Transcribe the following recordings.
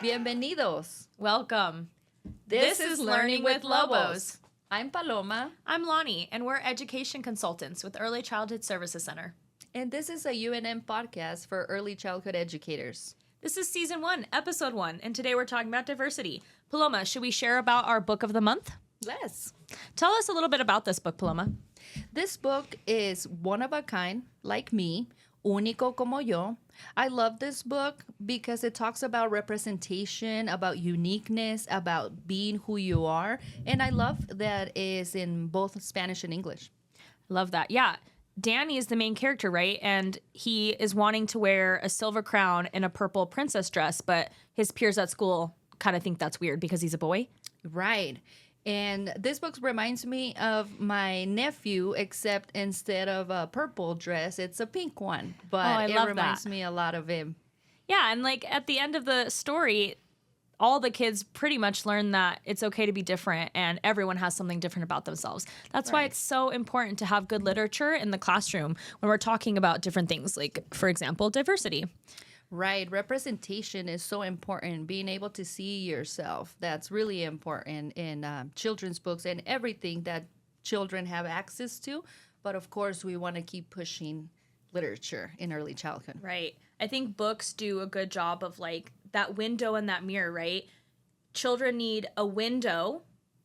Bienvenidos. Welcome. This is Learning with Lobos. I'm Paloma. I'm Loni, and we're education consultants with Early Childhood Services Center. And this is a UNM podcast for early childhood educators. This is Season 1, Episode 1, and today we're talking about diversity. Paloma, should we share about our book of the month? Let's. Tell us a little bit about this book, Paloma. This book is one of a kind, like me, único como yo. I love this book because it talks about representation, about uniqueness, about being who you are. And I love that it is in both Spanish and English. Love that. Yeah. Danny is the main character, right? And he is wanting to wear a silver crown and a purple princess dress, but his peers at school kind of think that's weird because he's a boy. Right. And this book reminds me of my nephew, except instead of a purple dress, it's a pink one. But it reminds me a lot of him. Yeah, and like at the end of the story, all the kids pretty much learn that it's okay to be different and everyone has something different about themselves. That's why it's so important to have good literature in the classroom when we're talking about different things, like, for example, diversity. Right. Representation is so important. Being able to see yourself, that's really important in children's books and everything that children have access to. But of course, we want to keep pushing literature in early childhood. Right. I think books do a good job of like that window and that mirror, right? Children need a window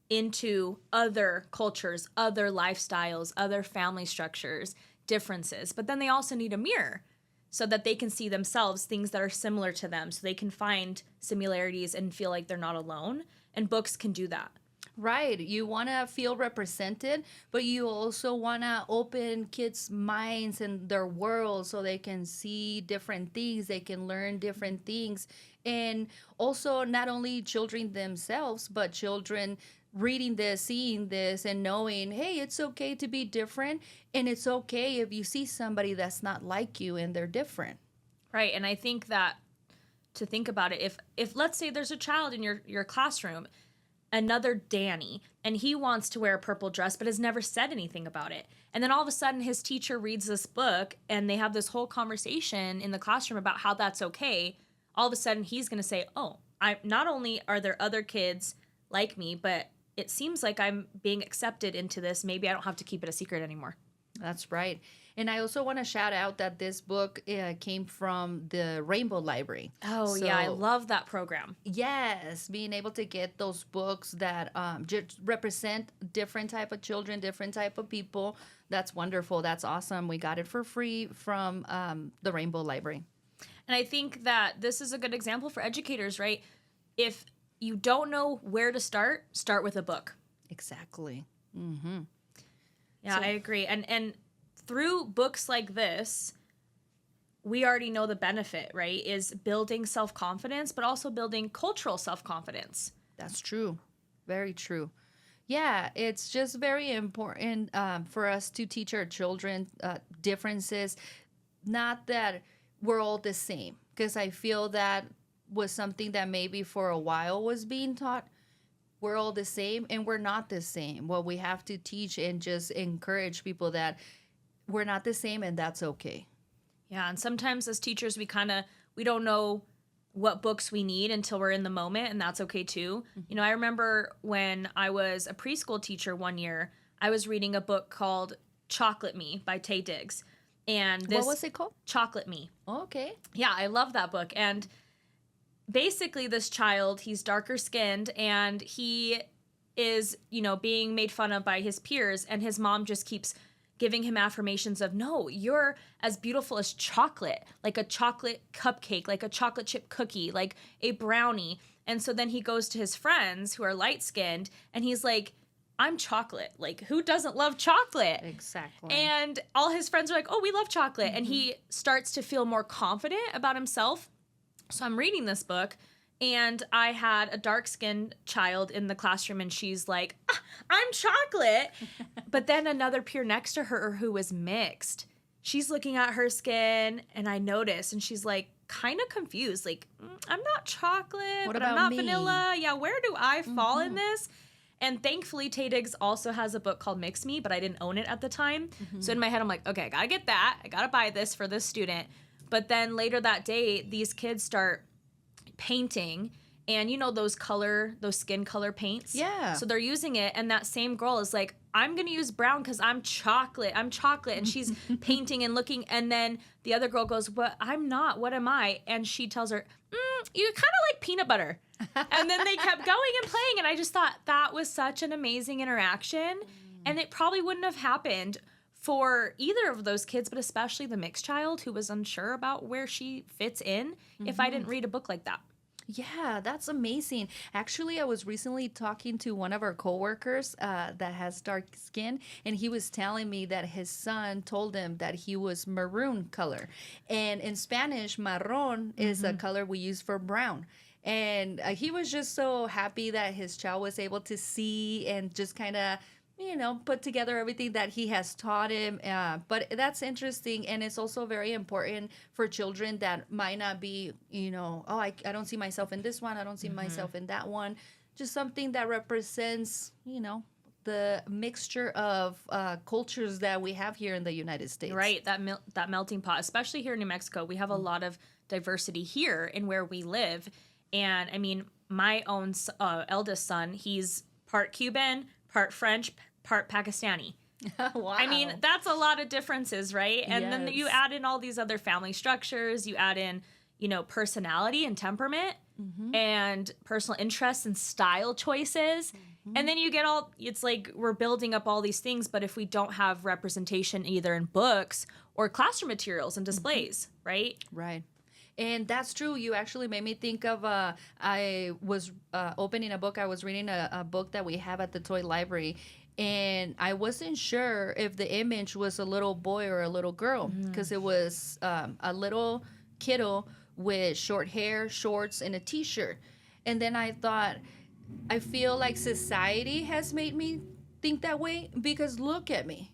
into other cultures, other lifestyles, other family structures, differences. But then they also need a mirror so that they can see themselves, things that are similar to them, so they can find similarities and feel like they're not alone. And books can do that. Right. You want to feel represented, but you also want to open kids' minds and their world so they can see different things, they can learn different things. And also not only children themselves, but children reading this, seeing this, and knowing, hey, it's okay to be different. And it's okay if you see somebody that's not like you and they're different. Right. And I think that to think about it, if let's say there's a child in your classroom, another Danny, and he wants to wear a purple dress but has never said anything about it. And then all of a sudden his teacher reads this book and they have this whole conversation in the classroom about how that's okay. All of a sudden he's going to say, oh, I not only are there other kids like me, but it seems like I'm being accepted into this. Maybe I don't have to keep it a secret anymore. That's right. And I also want to shout out that this book came from the Rainbow Library. Oh, yeah. I love that program. Yes. Being able to get those books that just represent different type of children, different type of people. That's wonderful. That's awesome. We got it for free from the Rainbow Library. And I think that this is a good example for educators, right? If you don't know where to start with a book. Exactly. Mm-hmm. Yeah, I agree. And through books like this, we already know the benefit, right? Is building self-confidence, but also building cultural self-confidence. That's true. Very true. Yeah, it's just very important for us to teach our children differences. Not that we're all the same, because I feel that was something that maybe for a while was being taught. We're all the same, and we're not the same. Well, we have to teach and just encourage people that we're not the same, and that's okay. Yeah, and sometimes as teachers, we don't know what books we need until we're in the moment, and that's okay too. Mm-hmm. You know, I remember when I was a preschool teacher one year, I was reading a book called Chocolate Me by Taye Diggs. And what was it called? Chocolate Me. Oh, okay. Yeah, I love that book. And basically this child, he's darker skinned and he is, being made fun of by his peers, and his mom just keeps giving him affirmations of, no, you're as beautiful as chocolate, like a chocolate cupcake, like a chocolate chip cookie, like a brownie. And so then he goes to his friends who are light skinned and he's like, I'm chocolate. Like, who doesn't love chocolate? Exactly. And all his friends are like, oh, we love chocolate. Mm-hmm. And he starts to feel more confident about himself. So I'm reading this book, and I had a dark-skinned child in the classroom, and she's like, I'm chocolate. But then another peer next to her who was mixed, she's looking at her skin, and I noticed, and she's like kind of confused, like, I'm not chocolate, but I'm not me? Vanilla. Yeah, where do I fall in this? And thankfully, Taye Diggs also has a book called Mix Me, but I didn't own it at the time. Mm-hmm. So in my head, I'm like, okay, I gotta get that. I gotta buy this for this student. But then later that day, these kids start painting And you know those skin color paints? Yeah. So they're using it, and that same girl is like, I'm going to use brown because I'm chocolate. And she's painting and looking, and then the other girl goes, "But I'm not. What am I?" And she tells her, "You kind of like peanut butter." And then they kept going and playing, and I just thought that was such an amazing interaction. And it probably wouldn't have happened for either of those kids, but especially the mixed child who was unsure about where she fits in if I didn't read a book like that. Yeah, that's amazing. Actually, I was recently talking to one of our coworkers that has dark skin, and he was telling me that his son told him that he was maroon color. And in Spanish, marrón is a color we use for brown. And he was just so happy that his child was able to see and just kind of put together everything that he has taught him. But that's interesting. And it's also very important for children that might not be, I don't see myself in this one. I don't see myself in that one. Just something that represents, the mixture of cultures that we have here in the United States. Right. That melting pot, especially here in New Mexico. We have a lot of diversity here in where we live. And I mean, my own eldest son, he's part Cuban, part French, part Pakistani. Wow. I mean, that's a lot of differences, right? And then you add in all these other family structures, you add in, personality and temperament and personal interests and style choices. And then you get it's like we're building up all these things, but if we don't have representation either in books or classroom materials and displays, right? Right. And that's true. You actually made me think of, I was opening a book. I was reading a book that we have at the toy library. And I wasn't sure if the image was a little boy or a little girl because it was a little kiddo with short hair, shorts, and a T-shirt. And then I thought, I feel like society has made me think that way because look at me.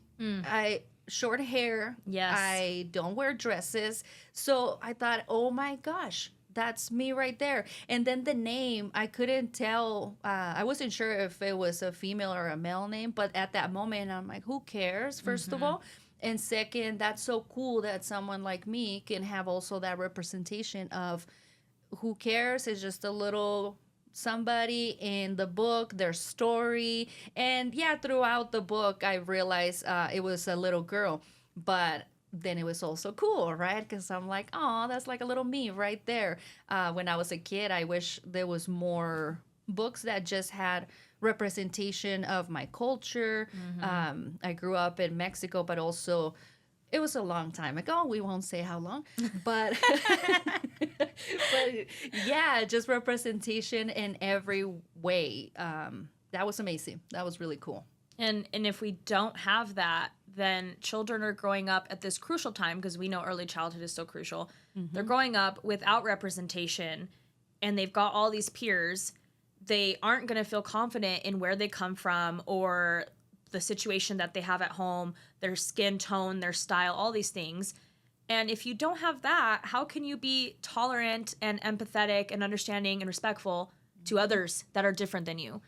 Short hair. Yes. I don't wear dresses. So I thought, oh my gosh, that's me right there. And then the name, I couldn't tell. I wasn't sure if it was a female or a male name. But at that moment, I'm like, who cares, first of all? And second, that's so cool that someone like me can have also that representation of who cares. It's just a little somebody in the book, their story. And yeah, throughout the book, I realized it was a little girl. But then it was also cool, right? Because I'm like, oh, that's like a little me right there. When I was a kid, I wish there was more books that just had representation of my culture. I grew up in Mexico, but also it was a long time ago. We won't say how long, but but yeah, just representation in every way. That was amazing. That was really cool. And if we don't have that, then children are growing up at this crucial time because we know early childhood is so crucial. They're growing up without representation, and they've got all these peers. They aren't going to feel confident in where they come from or the situation that they have at home, their skin tone, their style, all these things. And if you don't have that, how can you be tolerant and empathetic and understanding and respectful to others that are different than you?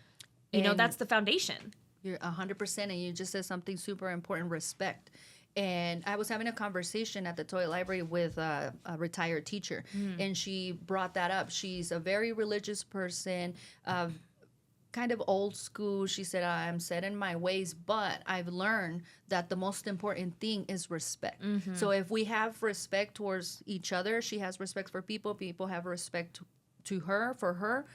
That's the foundation. You're 100%, and you just said something super important, respect. And I was having a conversation at the toy library with a retired teacher, and she brought that up. She's a very religious person, kind of old school. She said, I'm set in my ways, but I've learned that the most important thing is respect. So if we have respect towards each other, she has respect for people, people have respect to her, for her,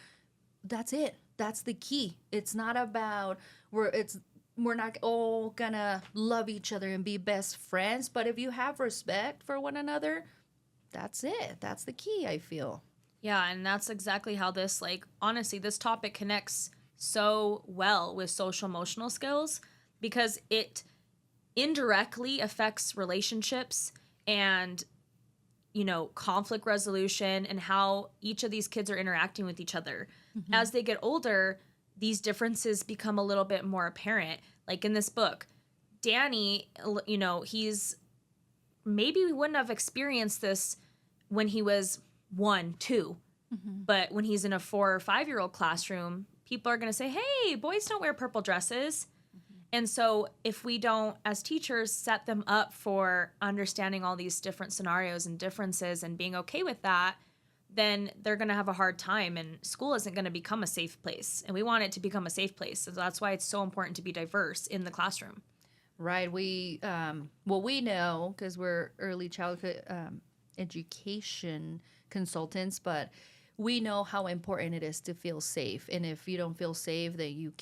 that's it. That's the key. It's not about we're not all gonna love each other and be best friends, but if you have respect for one another, that's it. That's the key, I feel. Yeah, and that's exactly how this, honestly, this topic connects so well with social emotional skills because it indirectly affects relationships and, conflict resolution and how each of these kids are interacting with each other. As they get older, these differences become a little bit more apparent. Like in this book, Danny, maybe we wouldn't have experienced this when he was 1, 2. But when he's in a 4 or 5-year-old classroom, people are going to say, hey, boys don't wear purple dresses. And so if we don't, as teachers, set them up for understanding all these different scenarios and differences and being okay with that, then they're going to have a hard time, and school isn't going to become a safe place. And we want it to become a safe place. So that's why it's so important to be diverse in the classroom. Right. We know because we're early childhood education consultants, but we know how important it is to feel safe. And if you don't feel safe, then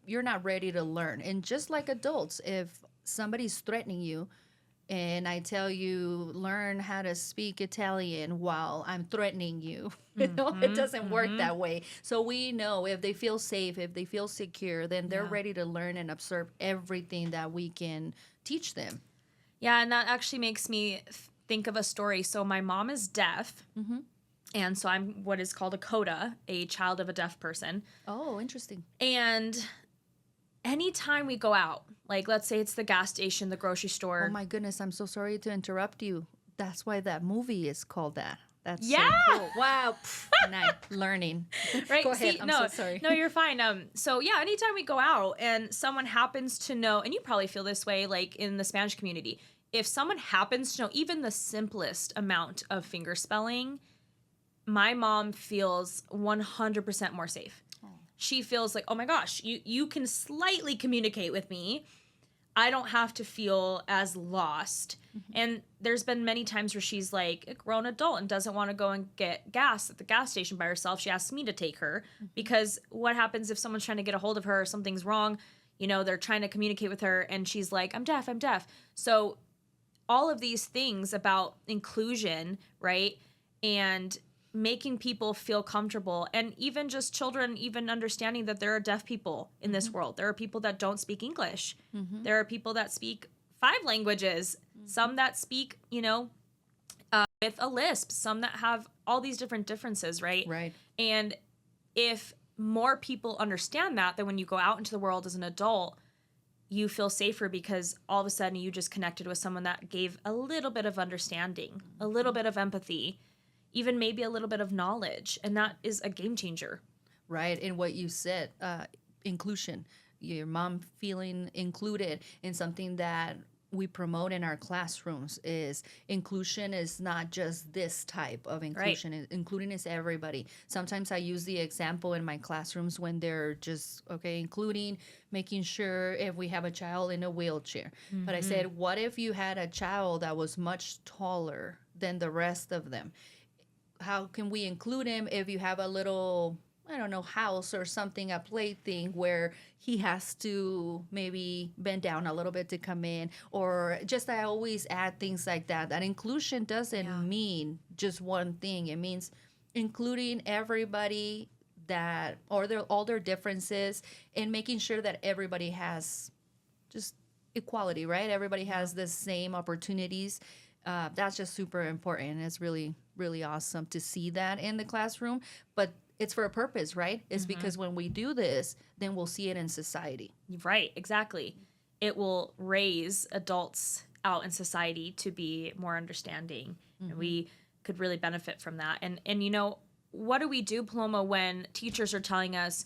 you're not ready to learn. And just like adults, if somebody's threatening you, and I tell you, learn how to speak Italian while I'm threatening you. It doesn't work that way. So we know if they feel safe, if they feel secure, then they're ready to learn and observe everything that we can teach them. Yeah, and that actually makes me think of a story. So my mom is deaf, and so I'm what is called a CODA, a child of a deaf person. Oh, interesting. And anytime we go out, like let's say it's the gas station, the grocery store. Oh my goodness, I'm so sorry to interrupt you. That's why that movie is called that. That's yeah. So cool. Wow. Nice. Learning. Right. Go ahead. See, I'm no, so sorry. No, you're fine. So yeah, anytime we go out and someone happens to know, and you probably feel this way, like in the Spanish community, if someone happens to know even the simplest amount of finger spelling, my mom feels 100% more safe. She feels like, oh my gosh, you can slightly communicate with me. I don't have to feel as lost. And there's been many times where she's like a grown adult and doesn't want to go and get gas at the gas station by herself. She asks me to take her because what happens if someone's trying to get a hold of her or something's wrong? You know, they're trying to communicate with her and she's like, I'm deaf. So all of these things about inclusion, right? And making people feel comfortable, and even just children even understanding that there are deaf people in this world. There are people that don't speak English. There are people that speak 5 languages, some that speak, with a lisp, some that have all these different differences, right? Right. And if more people understand that, then when you go out into the world as an adult, you feel safer because all of a sudden you just connected with someone that gave a little bit of understanding, a little bit of empathy, even maybe a little bit of knowledge. And that is a game changer. Right. And what you said, inclusion, your mom feeling included in something that we promote in our classrooms is inclusion is not just this type of inclusion. Right. Including is everybody. Sometimes I use the example in my classrooms when they're just, including making sure if we have a child in a wheelchair. But I said, what if you had a child that was much taller than the rest of them? How can we include him if you have a little, house or something, a plaything where he has to maybe bend down a little bit to come in? Or just I always add things like that. That inclusion doesn't mean just one thing. It means including everybody all their differences and making sure that everybody has just equality, right? Everybody has the same opportunities. That's just super important. It's really, really awesome to see that in the classroom. But it's for a purpose, right? It's because when we do this, then we'll see it in society. Right, exactly. It will raise adults out in society to be more understanding. And we could really benefit from that. And what do we do, Paloma, when teachers are telling us,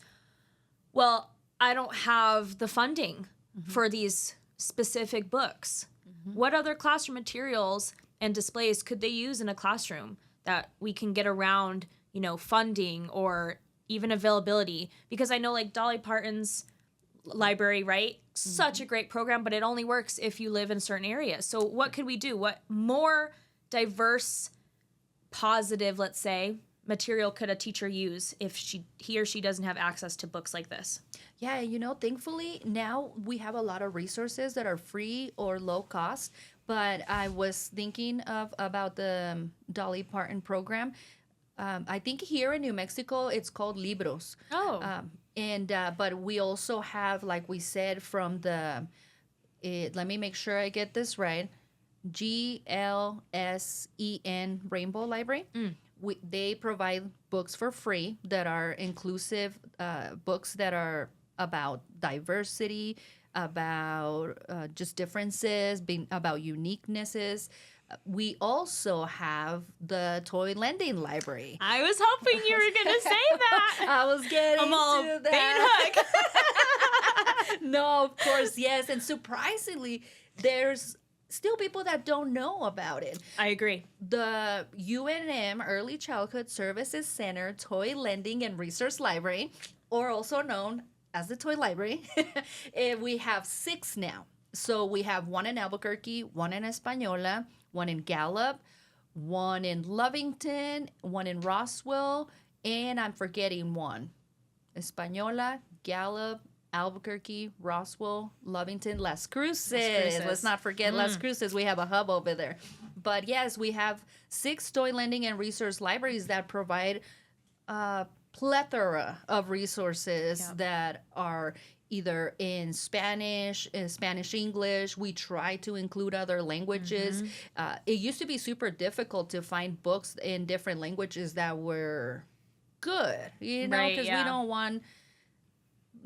well, I don't have the funding for these specific books? What other classroom materials and displays could they use in a classroom that we can get around, funding or even availability? Because I know like Dolly Parton's library, right? Such a great program, but it only works if you live in certain areas. So what could we do? What more diverse, positive, let's say, material could a teacher use if he or she doesn't have access to books like this? Yeah, thankfully now we have a lot of resources that are free or low cost. But I was thinking about the Dolly Parton program. I think here in New Mexico it's called Libros. Oh. But we also have, like we said, from let me make sure I get this right, GLSEN Rainbow Library. They provide books for free that are inclusive, books that are about diversity, about just differences, about uniquenesses. We also have the toy lending library. I was hoping you were going to say that. I was getting I'm all to bait that. hook. No, of course, yes. And surprisingly, there's still people that don't know about it. I agree. The UNM Early Childhood Services Center Toy Lending and Resource Library, or also known as the Toy Library, we have 6 now. So we have one in Albuquerque, one in Española, one in Gallup, one in Lovington, one in Roswell, and I'm forgetting one. Española, Gallup, Albuquerque, Roswell, Lovington, Las Cruces. Let's not forget Las Cruces. We have a hub over there. But yes, we have 6 toy lending and resource libraries that provide a plethora of resources that are either in Spanish, English. We try to include other languages. It used to be super difficult to find books in different languages that were good, because we don't want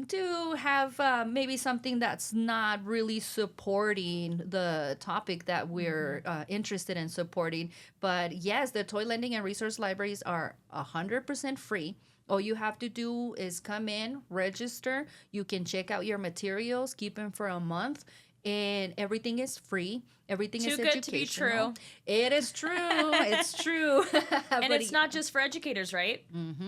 to have maybe something that's not really supporting the topic that we're interested in supporting. But yes, the toy lending and resource libraries are 100% free. All you have to do is come in, register. You can check out your materials, keep them for a month, and everything is free. Everything is educational. Too good to be true. It is true. It's true. And it's not just for educators, right?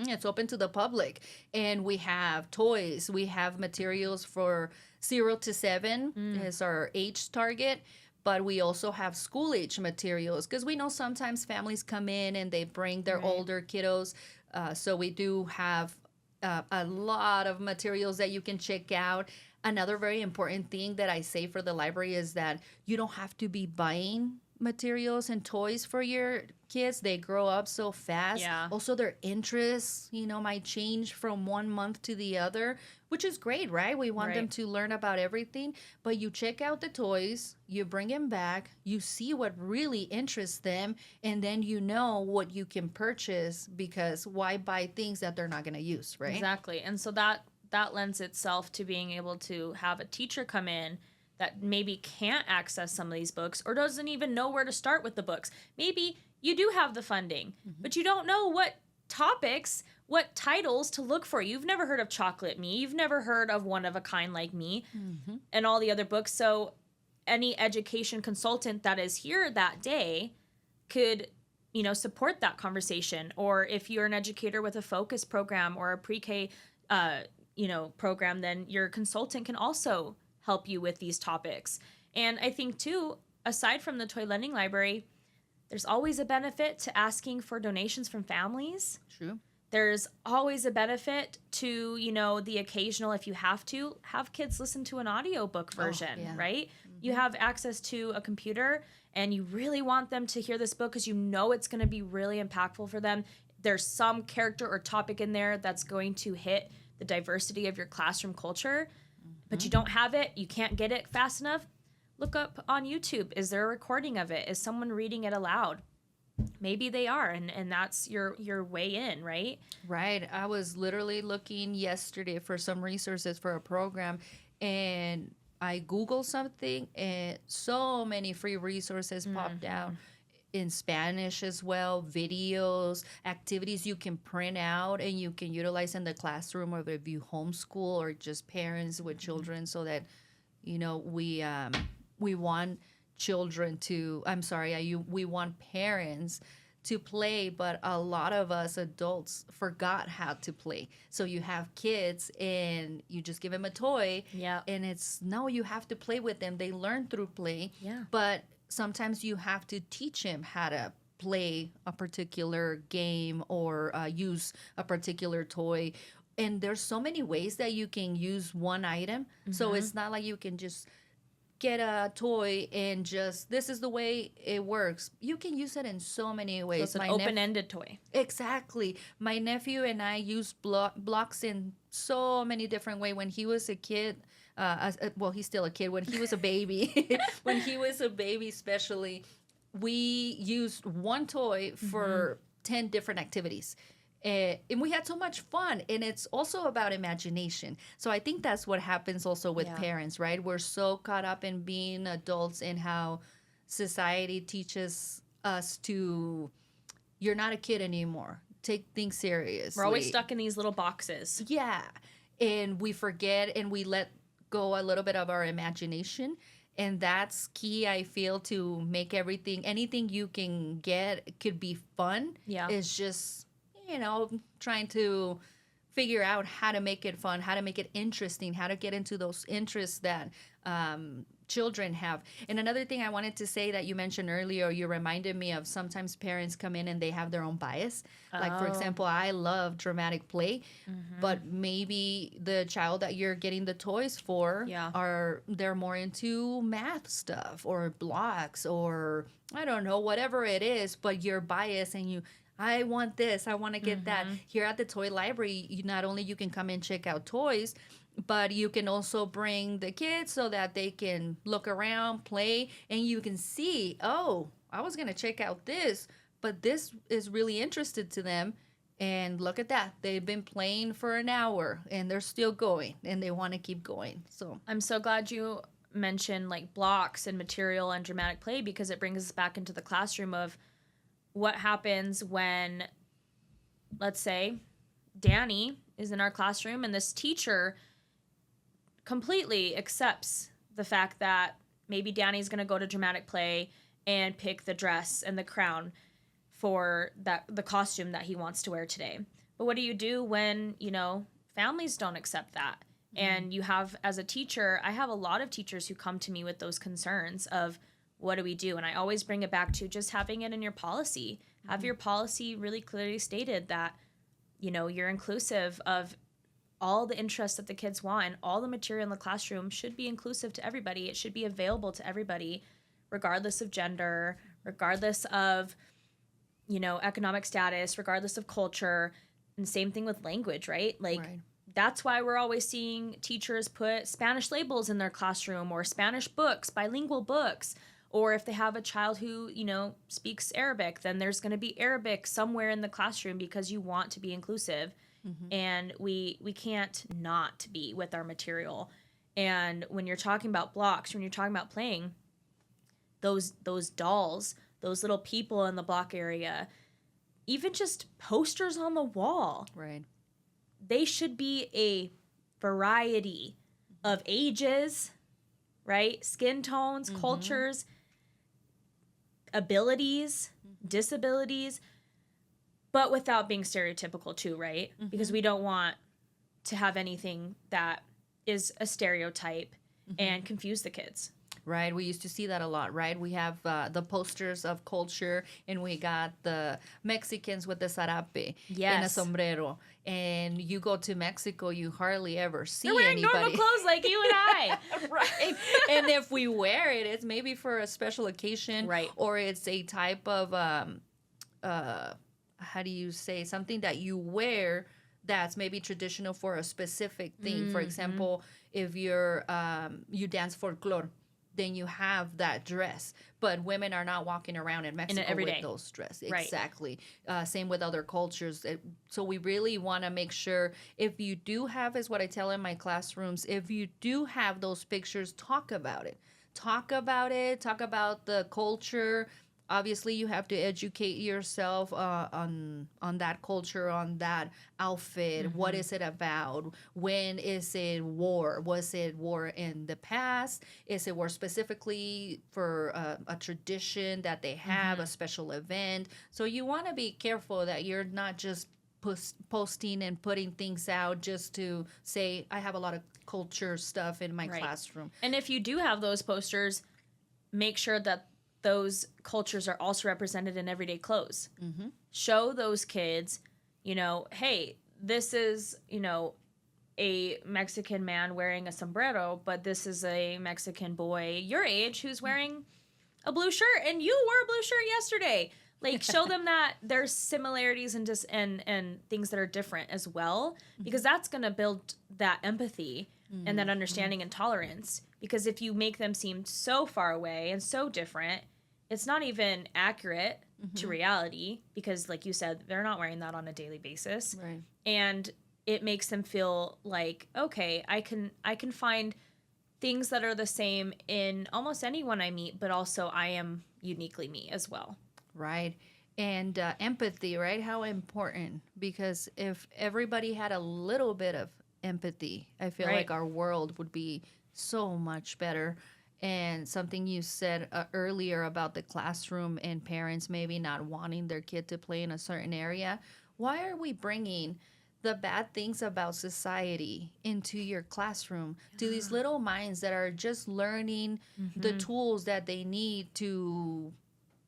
It's open to the public. And we have toys. We have materials for 0 to 7 is our age target. But we also have school age materials because we know sometimes families come in and they bring their older kiddos. So we do have a lot of materials that you can check out. Another very important thing that I say for the library is that you don't have to be buying materials and toys for your kids. They grow up so fast. Yeah. Also, their interests, might change from one month to the other, which is great, right? We want them to learn about everything. But you check out the toys, you bring them back, you see what really interests them, and then you know what you can purchase, because why buy things that they're not going to use, right? Exactly. And so that lends itself to being able to have a teacher come in that maybe can't access some of these books or doesn't even know where to start with the books. Maybe you do have the funding, but you don't know what topics, what titles to look for. You've never heard of Chocolate Me. You've never heard of One of a Kind Like Me and all the other books. So any education consultant that is here that day could, support that conversation. Or if you're an educator with a focus program or a pre-K, program, then your consultant can also help you with these topics. And I think too, aside from the toy lending library, there's always a benefit to asking for donations from families. True. There's always a benefit to, the occasional, if you have kids listen to an audiobook version, right? You have access to a computer and you really want them to hear this book because it's going to be really impactful for them. There's some character or topic in there that's going to hit the diversity of your classroom culture, but you don't have it, you can't get it fast enough. Look up on YouTube. Is there a recording of it? Is someone reading it aloud? Maybe they are, and that's your way in, right? Right. I was literally looking yesterday for some resources for a program, and I Googled something, and so many free resources popped out in Spanish as well, videos, activities you can print out and you can utilize in the classroom, or if you homeschool or just parents with children, so that, we want children to, we want parents to play, but a lot of us adults forgot how to play. So you have kids and you just give them a toy, and you have to play with them. They learn through play, but sometimes you have to teach them how to play a particular game or use a particular toy. And there's so many ways that you can use one item. So it's not like you can just get a toy and just, this is the way it works. You can use it in so many ways. So it's an open-ended toy. Exactly. My nephew and I use blocks in so many different ways. When he was a kid, he's still a kid. When he was a baby, especially, we used one toy for 10 different activities. And we had so much fun. And it's also about imagination. So I think that's what happens also with parents, right? We're so caught up in being adults and how society teaches us to, you're not a kid anymore. Take things seriously. We're always stuck in these little boxes. Yeah. And we forget and we let go a little bit of our imagination. And that's key, I feel, to make anything you can get could be fun. Yeah. It's just, trying to figure out how to make it fun, how to make it interesting, how to get into those interests that children have. And another thing I wanted to say that you mentioned earlier, you reminded me of sometimes parents come in and they have their own bias. Like, for example, I love dramatic play, but maybe the child that you're getting the toys for they're more into math stuff or blocks or I don't know, whatever it is, but you're biased and I want this, I want to get that. Here at the toy library, not only you can come and check out toys, but you can also bring the kids so that they can look around, play, and you can see, oh, I was going to check out this, but this is really interested to them. And look at that. They've been playing for an hour and they're still going and they want to keep going. So I'm so glad you mentioned like blocks and material and dramatic play, because it brings us back into the classroom of what happens when, let's say, Danny is in our classroom and this teacher completely accepts the fact that maybe Danny's going to go to dramatic play and pick the dress and the crown for the costume that he wants to wear today. But what do you do when, families don't accept that? And you have, as a teacher, I have a lot of teachers who come to me with those concerns of, what do we do? And I always bring it back to just having it in your policy. Have your policy really clearly stated that, you're inclusive of all the interests that the kids want, and all the material in the classroom should be inclusive to everybody. It should be available to everybody, regardless of gender, regardless of, economic status, regardless of culture. And same thing with language, right? That's why we're always seeing teachers put Spanish labels in their classroom, or Spanish books, bilingual books. Or if they have a child who, speaks Arabic, then there's going to be Arabic somewhere in the classroom, because you want to be inclusive. And we can't not be with our material. And when you're talking about blocks, when you're talking about playing, those dolls, those little people in the block area, even just posters on the wall. Right. They should be a variety of ages, right? Skin tones, cultures, abilities, disabilities, but without being stereotypical too, right? Because we don't want to have anything that is a stereotype and confuse the kids. Right. We used to see that a lot, right? We have the posters of culture, and we got the Mexicans with the zarape and a sombrero. And you go to Mexico, you hardly ever see They're wearing anybody. normal clothes like you and I. Right. And if we wear it, it's maybe for a special occasion. Right. Or it's a type of, how do you say, something that you wear that's maybe traditional for a specific thing. For example, if you dance folklore, then you have that dress. But women are not walking around in Mexico with those dresses. Right. Exactly. Same with other cultures. So we really want to make sure, if you do have, is what I tell in my classrooms, if you do have those pictures, talk about it. Talk about it. Talk about the culture. Obviously, you have to educate yourself on that culture, on that outfit. What is it about? When is it war? Was it war in the past? Is it war specifically for a tradition that they have, a special event? So you want to be careful that you're not just posting and putting things out just to say, I have a lot of culture stuff in my classroom. And if you do have those posters, make sure that those cultures are also represented in everyday clothes. Show those kids, hey, this is, a Mexican man wearing a sombrero, but this is a Mexican boy your age who's wearing a blue shirt, and you wore a blue shirt yesterday. Like, show them that there's similarities and things that are different as well, because that's going to build that empathy and that understanding and tolerance. Because if you make them seem so far away and so different, it's not even accurate to reality, because like you said, they're not wearing that on a daily basis. Right. And it makes them feel like, okay, I can find things that are the same in almost anyone I meet, but also I am uniquely me as well. Right. And empathy, right? How important. Because if everybody had a little bit of empathy, I feel like our world would be so much better. And something you said earlier about the classroom and parents maybe not wanting their kid to play in a certain area. Why are we bringing the bad things about society into your classroom to these little minds that are just learning the tools that they need to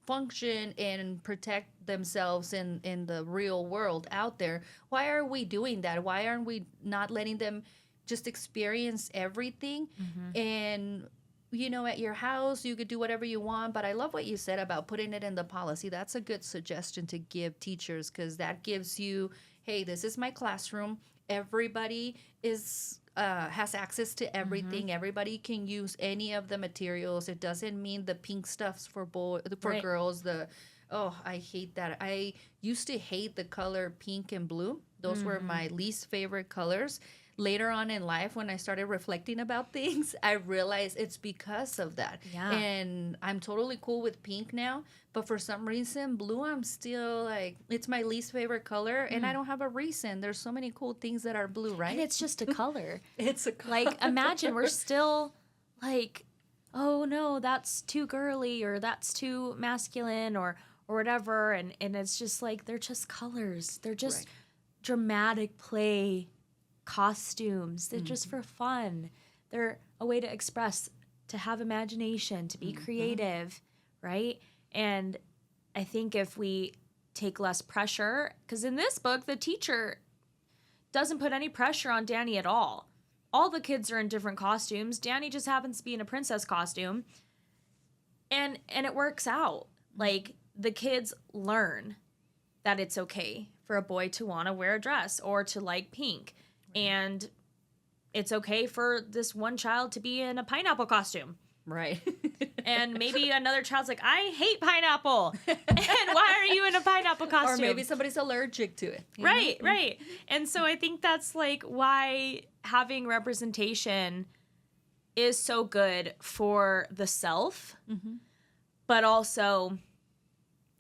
function and protect themselves in the real world out there? Why are we doing that? Why aren't we not letting them just experience everything? And at your house, you could do whatever you want. But I love what you said about putting it in the policy. That's a good suggestion to give teachers, because that gives you, hey, this is my classroom. Everybody has access to everything. Everybody can use any of the materials. It doesn't mean the pink stuff's for Right. girls. I hate that. I used to hate the color pink and blue. Those were my least favorite colors. Later on in life, when I started reflecting about things, I realized it's because of that. Yeah. And I'm totally cool with pink now. But for some reason, blue, I'm still like, it's my least favorite color. And I don't have a reason. There's so many cool things that are blue, right? And it's just a color. It's a color. Like, imagine we're still like, oh no, that's too girly or that's too masculine or whatever. And it's just like, they're just colors. They're just dramatic play costumes. They're just for fun. They're a way to express, to have imagination, to be creative, right? And I think if we take less pressure, because in this book, the teacher doesn't put any pressure on Danny at all. All the kids are in different costumes. Danny just happens to be in a princess costume. And it works out. Like, the kids learn that it's okay for a boy to want to wear a dress or to like pink. And it's okay for this one child to be in a pineapple costume. Right. And maybe another child's like, I hate pineapple. And why are you in a pineapple costume? Or maybe somebody's allergic to it. Right, right. And so I think that's like why having representation is so good for the self, but also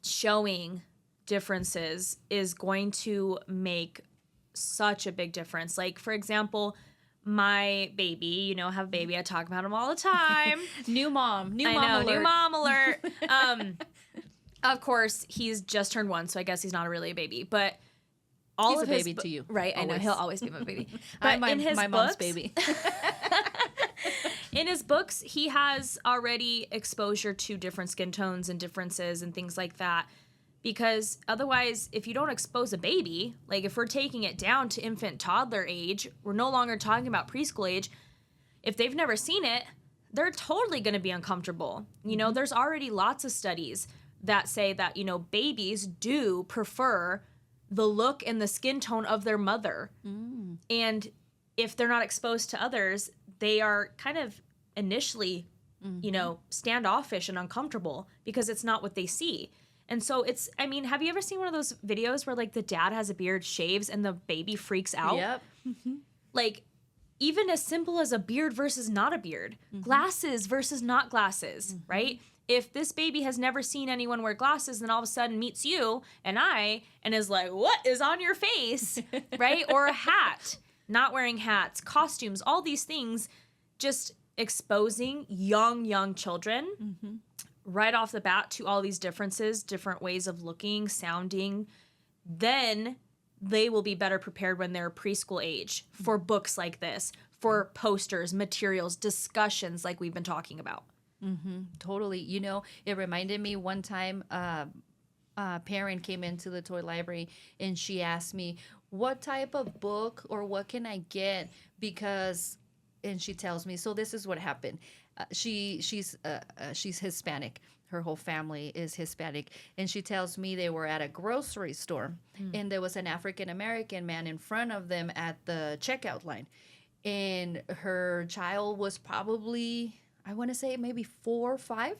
showing differences is going to make such a big difference. Like, for example, my baby, I have a baby. I talk about him all the time. New mom alert. New mom alert. Of course, he's just turned 1, so I guess he's not really a baby. But he's a baby to you. Right, always. I know. He'll always be my baby. But I'm in his my books, mom's baby. in his books, he has already exposure to different skin tones and differences and things like that. Because otherwise, if you don't expose a baby, like if we're taking it down to infant toddler age, we're no longer talking about preschool age. If they've never seen it, they're totally going to be uncomfortable. There's already lots of studies that say that, babies do prefer the look and the skin tone of their mother. And if they're not exposed to others, they are kind of initially, standoffish and uncomfortable because it's not what they see. And so have you ever seen one of those videos where like the dad has a beard, shaves, and the baby freaks out? Yep. Like, even as simple as a beard versus not a beard, glasses versus not glasses, right? If this baby has never seen anyone wear glasses, then all of a sudden meets you and is like, what is on your face, right? Or a hat, not wearing hats, costumes, all these things, just exposing young children right off the bat to all these differences, different ways of looking, sounding, then they will be better prepared when they're preschool age for books like this, for posters, materials, discussions like we've been talking about. Totally. It reminded me one time a parent came into the toy library and she asked me, what type of book or what can I get? And she tells me, so this is what happened. She's Hispanic. Her whole family is Hispanic. And she tells me they were at a grocery store and there was an African-American man in front of them at the checkout line. And her child was probably, I want to say maybe 4 or 5.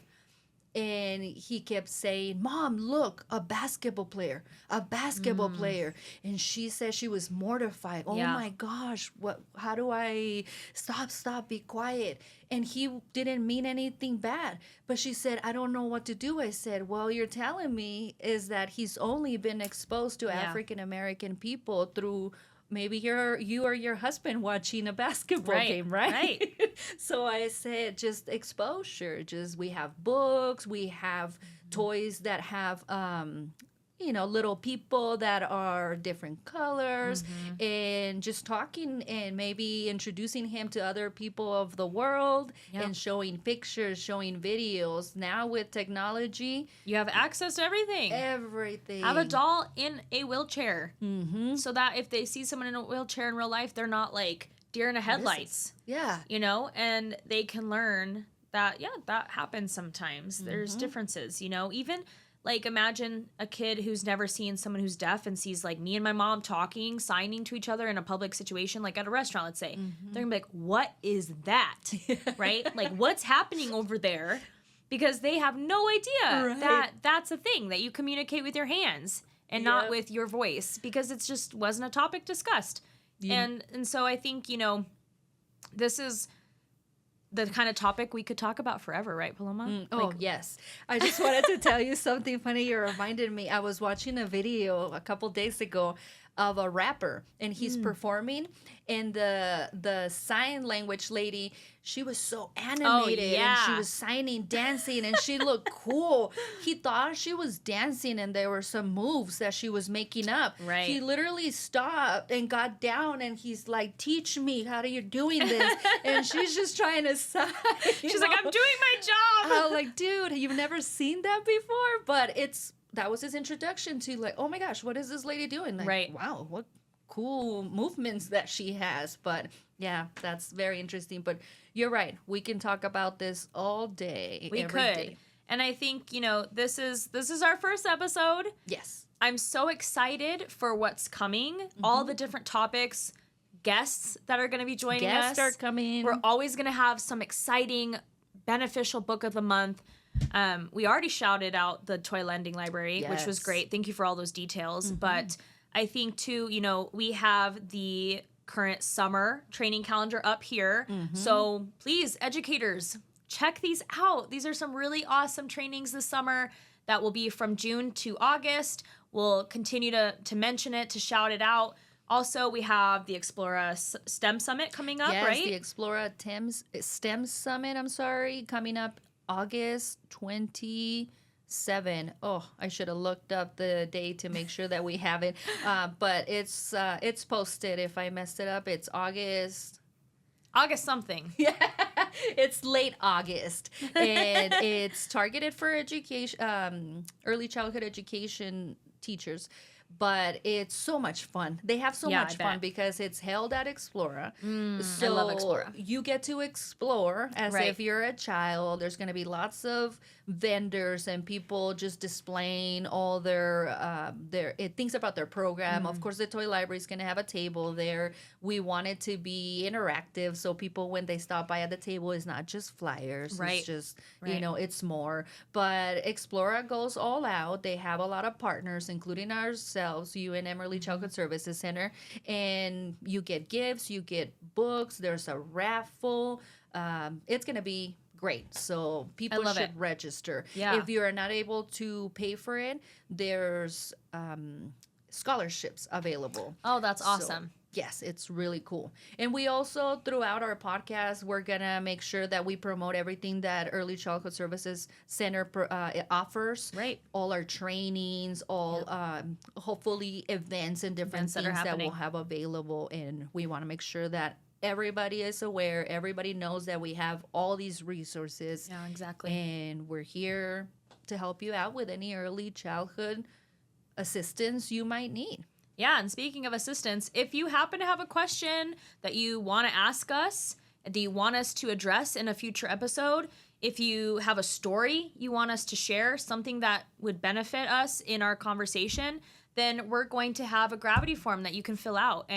And he kept saying, Mom, look, a basketball player. And she said she was mortified. Oh my gosh, how do I stop, be quiet. And he didn't mean anything bad. But she said, I don't know what to do. I said, well, you're telling me is that he's only been exposed to African-American people through maybe you or your husband watching a basketball Right, game, right? right. So I said just exposure. Just we have books, we have toys that have little people that are different colors, and just talking and maybe introducing him to other people of the world, Yep. and showing pictures, showing videos. Now with technology, You have access to everything. everything. Have a doll in a wheelchair Mm-hmm. so that if they see someone in a wheelchair in real life, they're not like deer in the headlights, Yeah. and they can learn that, that happens sometimes. There's differences, even like imagine a kid who's never seen someone who's deaf and sees like me and my mom talking, signing to each other in a public situation, like at a restaurant, let's say. They're gonna be like, what is that? Right? Like, what's happening over there? Because they have no idea that that's a thing, that you communicate with your hands and not with your voice, because it's just wasn't a topic discussed. And so I think, this is the kind of topic we could talk about forever, right, Paloma? Yes. I just wanted to tell you something funny. You reminded me. I was watching a video a couple days ago of a rapper, and he's performing, and the sign language lady, she was so animated, and she was signing, dancing, and she looked cool. He thought she was dancing, and there were some moves that she was making up. Right. He literally stopped and got down, and he's like, teach me, how are you doing this? And she's just trying to sign. She's like, I'm doing my job. I was like, dude, you've never seen that before? But that was his introduction to, like, oh my gosh, what is this lady doing? Like, Right. wow, what cool movements that she has. But yeah, that's very interesting. But you're right. We can talk about this all day. We every could. day. And I think, this is our first episode. Yes. I'm so excited for what's coming, all the different topics, guests that are going to be joining us. Guests are coming. We're always going to have some exciting, beneficial book of the month. We already shouted out the Toy Lending Library, which was Yes. great. Thank you for all those details. But I think, too, we have the current summer training calendar up here. So please, educators, check these out. These are some really awesome trainings this summer that will be from June to August. We'll continue to mention it, to shout it out. Also, we have the Explora STEM Summit coming up, yes, right? the Explora STEM Summit, coming up August 27. Oh, I should have looked up the date to make sure that we have it. But it's posted. If I messed it up, it's August something. Yeah, it's late August, and it's targeted for education, early childhood education teachers. But it's so much fun. They have so much fun because it's held at Explora. So I love Explora. you get to explore as if you're a child. There's going to be lots of vendors and people just displaying all their things about their program. Of course, the toy library is going to have a table there. We want it to be interactive, so people, when they stop by at the table, it's not just flyers. Right. It's just Right. it's more. But Explora goes all out. They have a lot of partners, including ourselves, UNM Early Childhood Services Center, and you get gifts, you get books. There's a raffle. It's going to be great. So people love should it. register. Yeah. If you are not able to pay for it, there's scholarships available. Oh, that's So, awesome. yes, it's really cool. And we also, throughout our podcast, we're going to make sure that we promote everything that Early Childhood Services Center offers. Right. All our trainings, all hopefully events and different Events that are things that happening. we'll have available. And we want to make sure that everybody is aware, everybody knows that we have all these resources. Yeah, exactly. And we're here to help you out with any early childhood assistance you might need. Yeah, and speaking of assistance, if you happen to have a question that you want to ask us, that you want us to address in a future episode, if you have a story you want us to share, something that would benefit us in our conversation, then we're going to have a gravity form that you can fill out.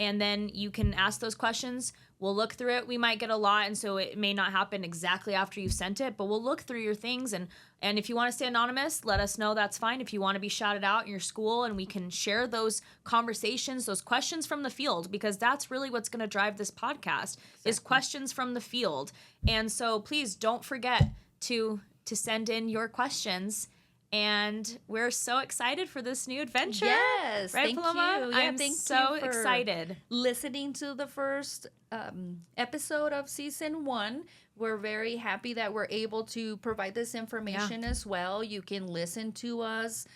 And then you can ask those questions. We'll look through it. We might get a lot, and so it may not happen exactly after you sent it, but we'll look through your things. And if you want to stay anonymous, let us know. That's fine. If you want to be shouted out in your school, and we can share those conversations, those questions from the field, because that's really what's going to drive this podcast, is questions from the field. And so please don't forget to send in your questions. And we're so excited for this new adventure. Yes, right, thank Paloma? you. Yeah, I'm thank so you for excited. listening to the first episode of season 1. We're very happy that we're able to provide this information as well. You can listen to us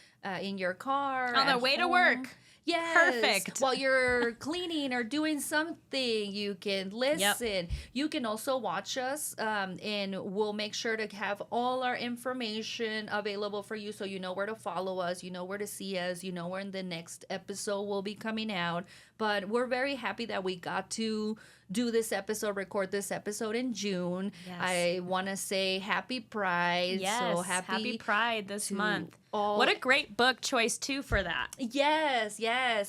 in your car On the at way to home. work. Yes. Perfect. While you're cleaning or doing something, you can listen. You can also watch us, and we'll make sure to have all our information available for you so you know where to follow us, you know where to see us, you know when the next episode will be coming out. But we're very happy that we got to do this episode, record this episode in June. Yes. I want to say happy Pride. Yes, So happy Pride this to month. all- What a great book choice, too, for that. Yes,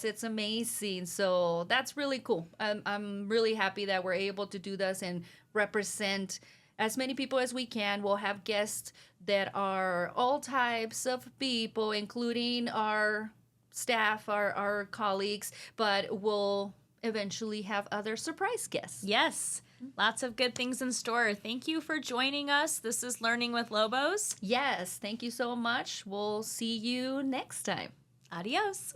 it's amazing. So that's really cool. I'm really happy that we're able to do this and represent as many people as we can. We'll have guests that are all types of people, including our staff, our colleagues, but we'll eventually have other surprise guests. Yes, lots of good things in store. Thank you for joining us. This is Learning with Lobos. Yes, thank you so much. We'll see you next time. Adios.